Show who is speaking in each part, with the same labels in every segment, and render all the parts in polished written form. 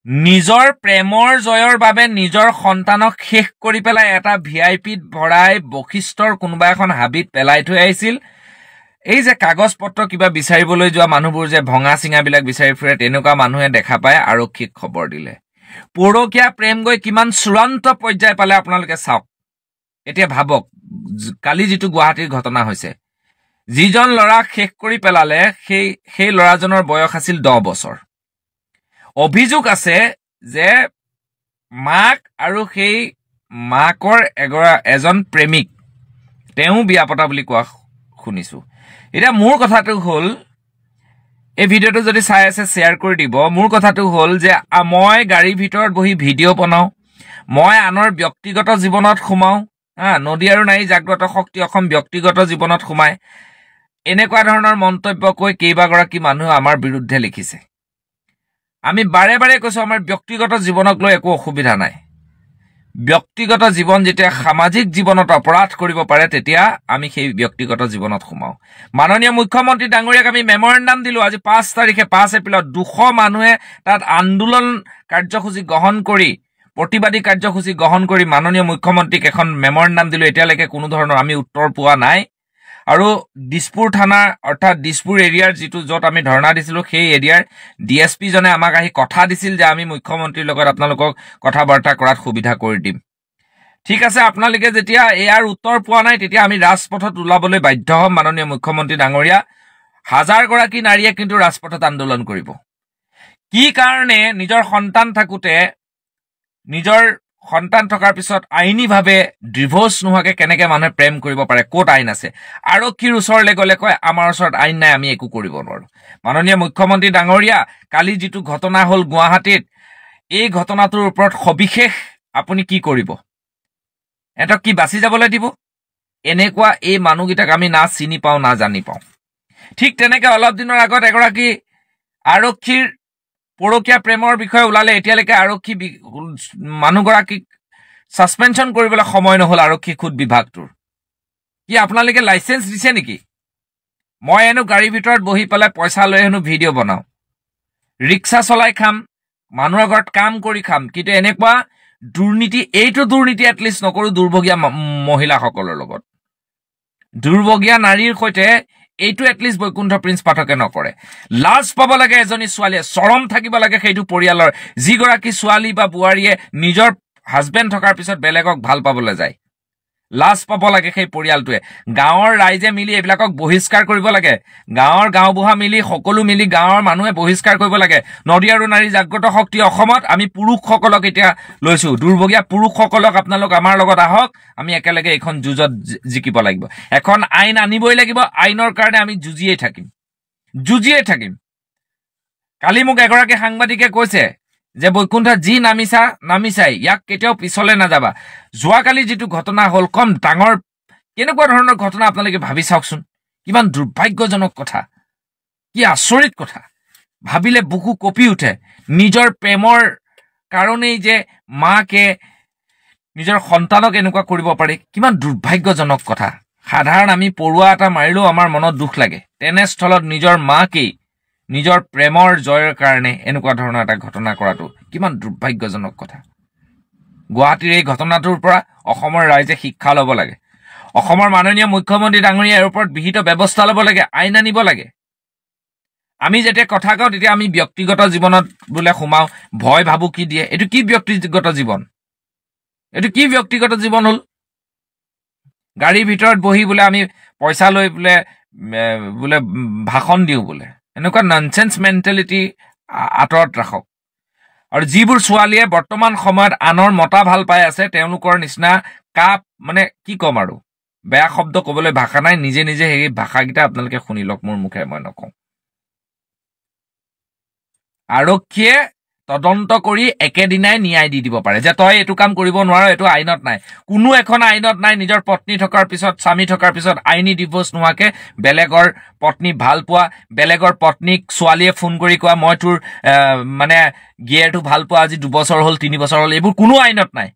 Speaker 1: নিজৰ প্ৰেমৰ জয়ৰ বাবে নিজৰ সন্তানক শেষ কৰি পেলাই এটা ভিআইপিত ভৰাই বশিষ্ঠৰ কোনোবা এখন হাবিত পেলাই থৈ আহিছিল এই যে কাগজ পত্ৰ কিবা বিচাৰিবলৈ যোৱা মানুহবোৰ যে ভঙা চিঙাবিলাক বিচাৰি ফুৰে তেনেকুৱা মানুহে দেখা পায় আৰক্ষীক খবৰ দিলে পৰকীয়া প্ৰেম গৈ কিমান চূড়ান্ত পৰ্যায় পালে আপোনালোকে চাওক এতিয়া ভাবক কালি যিটো গুৱাহাটীৰ ঘটনা হৈছে যিজন ল'ৰাক শেষ কৰি পেলালে সেই ল'ৰাজনৰ বয়স আছিল 10 বছৰ অভিযোগ আছে যে মাক আৰু সেই মাকৰ এজন প্ৰেমিক তেওঁ বিয়া পতা বুলি কোৱা শুনিছো এতিয়া মোৰ কথাটো হ'ল এই ভিডিঅ'টো যদি চাই আছে শ্বেয়াৰ কৰি দিব মোৰ কথাটো হ'ল যে মই গাড়ীৰ ভিতৰত বহি ভিডিঅ' বনাও মই আনৰ ব্যক্তিগত জীৱনত সোমাও নদী আৰু নাৰী জাগ্ৰত শক্তি অসম ব্যক্তিগত জীৱনত সোমায় এনেকুৱা ধৰণৰ মন্তব্য কৈ কেইবাগৰাকী মানুহ আমাৰ বিৰুদ্ধে লিখিছে আমি বাৰে বাৰে কৈছো আমাৰ ব্যক্তিগত জীৱনক লৈ একো অসুবিধা নাই ব্যক্তিগত জীৱন যেতিয়া সামাজিক জীৱনত অপৰাধ কৰিব পাৰে তেতিয়া আমি সেই ব্যক্তিগত জীৱনত সোমাও মাননীয় মুখ্যমন্ত্ৰী ডাঙৰীয়াক আমি মেমৰেণ্ডাম দিলো আজি 5 তাৰিখে 5 এপ্ৰিলত 200 মানুহে তাত আন্দোলন কাৰ্যসূচী গ্ৰহণ কৰি প্ৰতিবাদী কাৰ্যসূচী গ্ৰহণ কৰি মাননীয় মুখ্যমন্ত্ৰীক এখন মেমৰেণ্ডাম দিলো এতিয়ালৈকে কোনো ধৰণৰ আমি উত্তৰ পোৱা নাই আৰু দিছপুৰ থানা অৰ্থাৎ দিছপুৰ এৰিয়াৰ যিটো য'ত আমি ধৰ্ণা দিছিলো সেই এৰিয়াৰ ডিএছপি জনে আমাক আহি কথা দিছিল যে আমি মুখ্যমন্ত্ৰীৰ লগত আপোনালোকক কথা বাৰ্তা কৰাত সুবিধা কৰি দিম ঠিক আছে আপোনালোকে যেতিয়া ইয়াৰ উত্তৰ পোৱা নাই তেতিয়া আমি ৰাজপথত ওলাবলৈ বাধ্য হ'ম মাননীয় মুখ্যমন্ত্ৰী ডাঙৰীয়া হাজাৰ গৰাকী নাৰীয়ে কিন্তু ৰাজপথত আন্দোলন কৰিব কি কাৰণে নিজৰ সন্তান থাকোতে নিজৰ সন্তান থকাৰ পিছত আইনীভাৱে ডিভোৰ্স নোহোৱাকে কেনেকে মানুহে প্ৰেম কৰিব পাৰে ক'ত আইন আছে আৰক্ষীৰ ওচৰলৈ গ'লে কয় আমাৰ ওচৰত আইন নাই আমি একো কৰিব নোৱাৰো মাননীয় মুখ্যমন্ত্ৰী ডাঙৰীয়া কালি যিটো ঘটনা হ'ল গুৱাহাটীত এই ঘটনাটোৰ ওপৰত সবিশেষ আপুনি কি কৰিব এটা কি বাছি যাবলৈ দিব এনেকুৱা এই মানুহগিটাক আমি না চিনি পাওঁ না জানি পাওঁ ঠিক তেনেকে অলপ দিনৰ আগত এগৰাকী আৰক্ষীৰ পৰকীয়া প্ৰেমৰ বিষয়ে ওলালে এতিয়ালৈকে আৰক্ষী মানুহগৰাকীক সাসপেনশন কৰিবলৈ সময় নহল আৰক্ষী খুদ বিভাগটোৰ কি আপোনালোকে লাইসেন্স দিছে নেকি মই এনো গাড়ীৰ ভিতৰত বহি পেলাই পইচা লৈ হেনো ভিডিঅ' বনাও ৰিক্সা চলাই খাম মানুহৰ ঘৰত কাম কৰি খাম কিন্তু এনেকুৱা দুৰ্নীতি এইটো দুৰ্নীতি এটলিষ্ট নকৰো দুৰ্ভগীয়া মহিলাসকলৰ লগত দুৰ্ভগীয়া নাৰীৰ সৈতে এইটো এটলিষ্ট বৈকুণ্ঠ প্ৰিন্স পাঠকে নকৰে লাজ পাব লাগে এজনী ছোৱালীয়ে চৰম থাকিব লাগে সেইটো পৰিয়ালৰ যিগৰাকী ছোৱালী বা বুৱাৰীয়ে নিজৰ হাজবেণ্ড থকাৰ পিছত বেলেগক ভাল পাবলৈ যায় লাজ পাব লাগে সেই পৰিয়ালটোৱে গাঁৱৰ ৰাইজে মিলি এইবিলাকক বহিষ্কাৰ কৰিব লাগে গাঁওবুঢ়া মিলি সকলো মিলি গাঁৱৰ মানুহে বহিষ্কাৰ কৰিব লাগে নদী আৰু নাৰী জাগ্ৰত শক্তি অসমত আমি পুৰুষসকলক এতিয়া লৈছো দুৰ্ভগীয়া পুৰুষসকলক আপোনালোক আমাৰ লগত আহক আমি একেলগে এখন যুঁজত জিকিব লাগিব এখন আইন আনিবই লাগিব আইনৰ কাৰণে আমি যুঁজিয়ে থাকিম কালি মোক এগৰাকী সাংবাদিকে কৈছে যে বৈকুণ্ঠ যি নামিছাই ইয়াক কেতিয়াও পিছলে নাযাবা যোৱাকালি যিটো ঘটনা হ'ল কম ডাঙৰ কেনেকুৱা ধৰণৰ ঘটনা আপোনালোকে ভাবি চাওকচোন কিমান দুৰ্ভাগ্যজনক কথা কি আচৰিত কথা ভাবিলে বুকু কঁপি উঠে নিজৰ প্ৰেমৰ কাৰণেই যে মাকে নিজৰ সন্তানক এনেকুৱা কৰিব পাৰে কিমান দুৰ্ভাগ্যজনক কথা সাধাৰণ আমি পৰুৱা এটা মাৰিলেও আমাৰ মনত দুখ লাগে তেনেস্থলত নিজৰ মাকেই নিজৰ প্ৰেমৰ জয়ৰ কাৰণে এনেকুৱা ধৰণৰ এটা ঘটনা কৰাটো কিমান দুৰ্ভাগ্যজনক কথা গুৱাহাটীৰ এই ঘটনাটোৰ পৰা অসমৰ ৰাইজে শিক্ষা ল'ব লাগে অসমৰ মাননীয় মুখ্যমন্ত্ৰী ডাঙৰীয়াৰ ওপৰত বিহিত ব্যৱস্থা ল'ব লাগে আইন আনিব লাগে আমি যেতিয়া কথা কওঁ তেতিয়া আমি ব্যক্তিগত জীৱনত বোলে সোমাও ভয় ভাবু কি দিয়ে এইটো কি ব্যক্তিগত জীৱন হ'ল গাড়ীৰ ভিতৰত বহি বোলে আমি পইচা লৈ বোলে ভাষণ দিওঁ বোলে এনেকুৱা ননসেন্স মেন্টেলিটি আঁতৰত ৰাখক আৰু যিবোৰ ছোৱালীয়ে বৰ্তমান সময়ত আনৰ মতা ভাল পাই আছে তেওঁলোকৰ নিচিনা মানে কি ক'ম আৰু বেয়া শব্দ ক'বলৈ ভাষা নাই নিজে সেই ভাষাকেইটা আপোনালোকে শুনি লওক মোৰ মুখে মই নকওঁ আৰক্ষীয়ে তদন্ত কৰি একেদিনাই ন্যায় দি দিব পাৰে যে তই এইটো কাম কৰিব নোৱাৰ এইটো আইনত নাই কোনো এখন আইনত নাই নিজৰ পত্নী থকাৰ পিছত স্বামী থকাৰ পিছত আইনী ডিভোৰ্স নোহোৱাকে বেলেগৰ পত্নী ভাল পোৱা বেলেগৰ পত্নীক ছোৱালীয়ে ফোন কৰি কোৱা মই তোৰ মানে গিয়েৰটো ভাল পোৱা আজি 2 বছৰ হ'ল 3 বছৰ হ'ল এইবোৰ কোনো আইনত নাই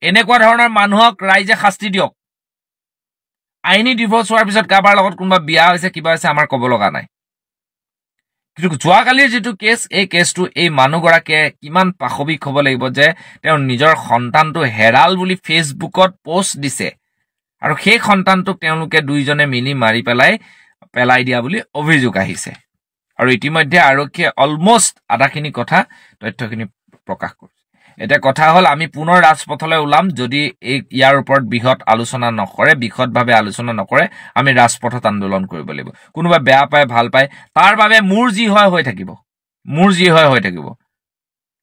Speaker 1: এনেকুৱা ধৰণৰ মানুহক ৰাইজে শাস্তি দিয়ক আইনী ডিভোৰ্স হোৱাৰ পিছত কাৰোবাৰ লগত কোনোবা বিয়া হৈছে কিবা হৈছে আমাৰ ক'ব লগা নাই কিন্তু যোৱাকালিৰ যিটো কেছ, এই কেছটো এই মানুহগৰাকীয়ে কিমান পাশবিক হ'ব লাগিব যে তেওঁৰ নিজৰ সন্তানটো হেৰাল বুলি ফেচবুকত পোষ্ট দিছে আৰু সেই সন্তানটোক তেওঁলোকে দুইজনে মিলি মাৰি পেলাই দিয়া বুলি অভিযোগ আহিছে। আৰু ইতিমধ্যে আৰক্ষীয়ে অলমষ্ট আধাখিনি তথ্যখিনি প্ৰকাশ কৰিছে। এতিয়া কথা হ'ল, আমি পুনৰ ৰাজপথলৈ ওলাম যদি ইয়াৰ ওপৰত বিশদভাৱে আলোচনা নকৰে আমি ৰাজপথত আন্দোলন কৰিব লাগিব। কোনোবা বেয়া পায় ভাল পায়, তাৰ বাবে মোৰ যি হয় হৈ থাকিব,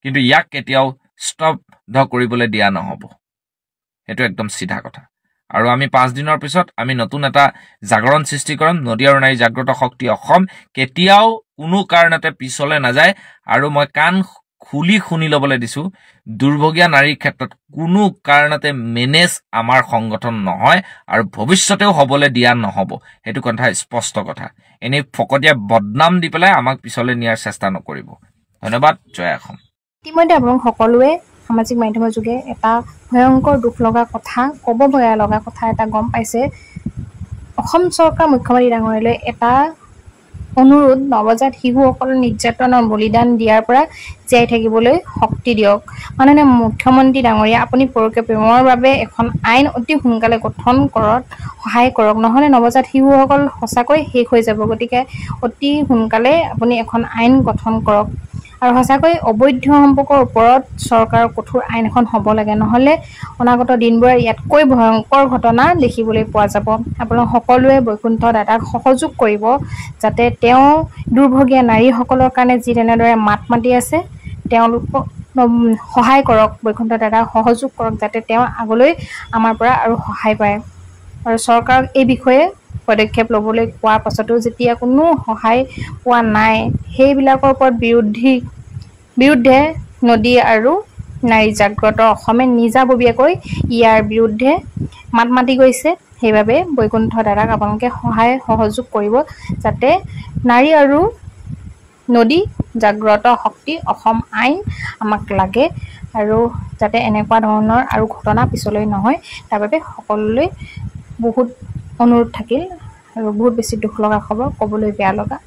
Speaker 1: কিন্তু ইয়াক কেতিয়াও স্তব্ধ কৰিবলৈ দিয়া নহ'ব। সেইটো একদম চিধা কথা। আৰু আমি 5 দিনৰ পিছত আমি নতুন এটা জাগৰণ সৃষ্টি কৰিম। নদী আৰু নাৰী জাগ্ৰত শক্তি অসম কেতিয়াও কোনো কাৰণতে পিছলৈ নাযায়। আৰু মই কাণ খুলি শুনি ল'বলৈ দিছো, দুৰ্ভগীয়া নাৰীৰ ক্ষেত্ৰত কোনো কাৰণতে মেনেজ আমাৰ সংগঠন নহয় আৰু ভৱিষ্যতেও হ'বলৈ দিয়া নহ'ব। সেইটো কথা স্পষ্ট কথা। এনেই ফকতীয়া বদনাম দি পেলাই আমাক পিছলৈ নিয়াৰ চেষ্টা নকৰিব। ধন্যবাদ। জয় অসম।
Speaker 2: ইতিমধ্যে আপোনালোক সকলোৱে সামাজিক মাধ্যমৰ যোগে এটা ভয়ংকৰ দুখ লগা কথা, ক'ব ভয়া লগা কথা এটা গম পাইছে। অসম চৰকাৰ মুখ্যমন্ত্ৰী ডাঙৰীয়ালৈ এটা অনুৰোধ, নৱজাত শিশুসকল নিৰ্যাতনৰ বলিদান দিয়াৰ পৰা জীয়াই থাকিবলৈ শক্তি দিয়ক। মাননীয় মুখ্যমন্ত্ৰী ডাঙৰীয়া, আপুনি পৰোক্ষ প্ৰেমৰ বাবে এখন আইন অতি সোনকালে গঠন কৰাত সহায় কৰক, নহ'লে নৱজাত শিশুসকল সঁচাকৈ শেষ হৈ যাব। গতিকে অতি সোনকালে আপুনি এখন আইন গঠন কৰক। আৰু সঁচাকৈ অবৈধ সম্পৰ্কৰ ওপৰত চৰকাৰৰ কঠোৰ আইন এখন হ'ব লাগে, নহ'লে অনাগত দিনবোৰত ইয়াতকৈ ভয়ংকৰ ঘটনা দেখিবলৈ পোৱা যাব। আপোনালোক সকলোৱে বৈকুণ্ঠ দাদাক সহযোগ কৰিব, যাতে তেওঁ দুৰ্ভগীয়া নাৰীসকলৰ কাৰণে যি তেনেদৰে মাত মাতি আছে, তেওঁলোকক সহায় কৰক। বৈকুণ্ঠ দাদাক সহযোগ কৰক, যাতে তেওঁ আগলৈ আমাৰ পৰা আৰু সহায় পায়। আৰু চৰকাৰক এই বিষয়ে পদক্ষেপ ল'বলৈ কোৱাৰ পাছতো যেতিয়া কোনো সহায় পোৱা নাই, সেইবিলাকৰ ওপৰত বিৰুদ্ধে নদী আৰু নাৰী জাগ্ৰত অসমে নিজাববীয়াকৈ ইয়াৰ বিৰুদ্ধে মাত মাতি গৈছে। সেইবাবে বৈকুণ্ঠ দাদাক আপোনালোকে সহযোগ কৰিব, যাতে নাৰী আৰু নদী জাগ্ৰত শক্তি অসম আইন আমাক লাগে, আৰু যাতে এনেকুৱা ধৰণৰ আৰু ঘটনা পিছলৈ নহয়, তাৰ বাবে সকলোলৈ বহুত অনুৰোধ থাকিল। আৰু বহুত বেছি দুখ লগা খবৰ, ক'বলৈ বেয়া লগা।